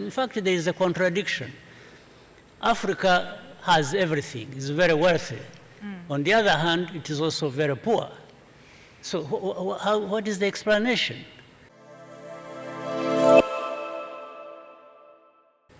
In fact, there is a contradiction. Africa has everything, it's very wealthy. On the other hand, it is also very poor. So what is the explanation?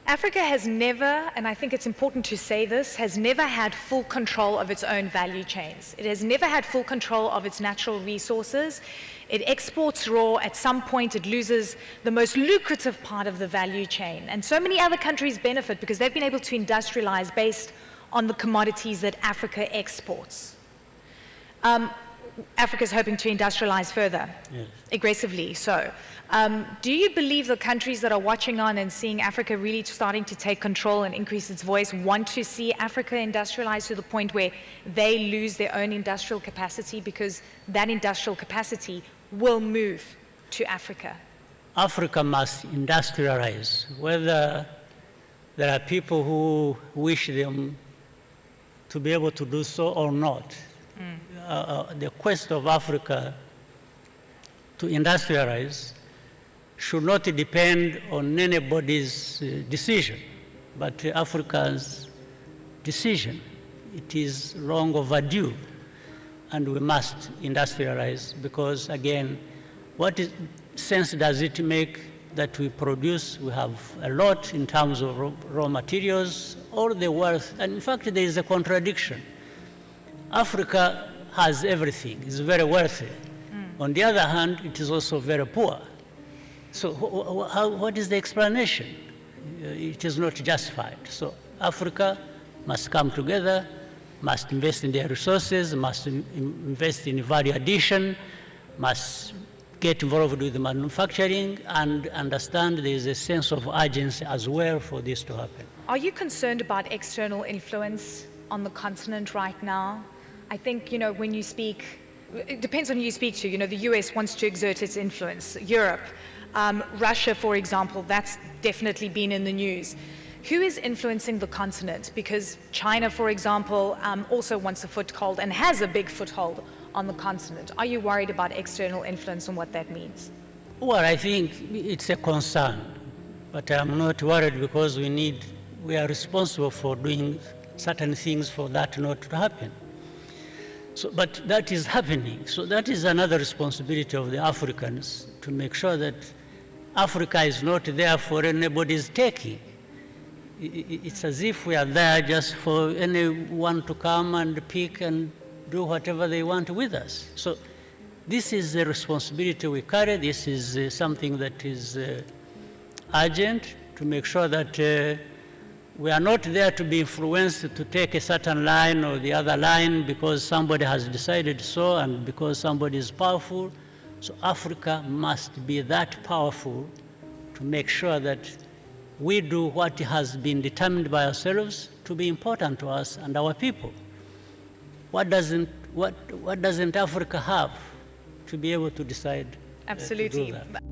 Africa has never, and I think it's important to say this, has never had full control of its own value chains. It has never had full control of its natural resources. It exports raw. At some point, it loses the most lucrative part of the value chain. And so many other countries benefit because they've been able to industrialize based on the commodities that Africa exports. Africa is hoping to industrialize further, Yes. aggressively so. Do you believe the countries that are watching on and seeing Africa really starting to take control and increase its voice want to see Africa industrialize to the point where they lose their own industrial capacity, because that industrial capacity will move to Africa? Africa must industrialize, whether there are people who wish them to be able to do so or not. The quest of Africa to industrialize should not depend on anybody's decision, but Africa's decision. It is long overdue, and we must industrialize, because, again, what sense does it make that we produce? We have a lot in terms of raw materials, all the wealth, and in fact there is a contradiction. Africa has everything, it's very wealthy. On the other hand, it is also very poor. So what is the explanation? It is not justified. So Africa must come together, must invest in their resources, must invest in value addition, must get involved with manufacturing, and understand there is a sense of urgency as well for this to happen. Are you concerned about external influence on the continent right now? I think, when you speak, it depends on who you speak to. The US wants to exert its influence. Europe, Russia, for example, that's definitely been in the news. Who is influencing the continent? Because China, for example, also wants a foothold and has a big foothold on the continent. Are you worried about external influence and what that means? Well, I think it's a concern, but I'm not worried, because we are responsible for doing certain things for that not to happen. So, but that is happening. So that is another responsibility of the Africans, to make sure that Africa is not there for anybody's taking. It's as if we are there just for anyone to come and pick and do whatever they want with us. So this is the responsibility we carry. This is something that is urgent, to make sure that we are not there to be influenced to take a certain line or the other line because somebody has decided so and because somebody is powerful. So Africa must be that powerful to make sure that we do what has been determined by ourselves to be important to us and our people. What doesn't Africa have to be able to decide? Absolutely. To do that?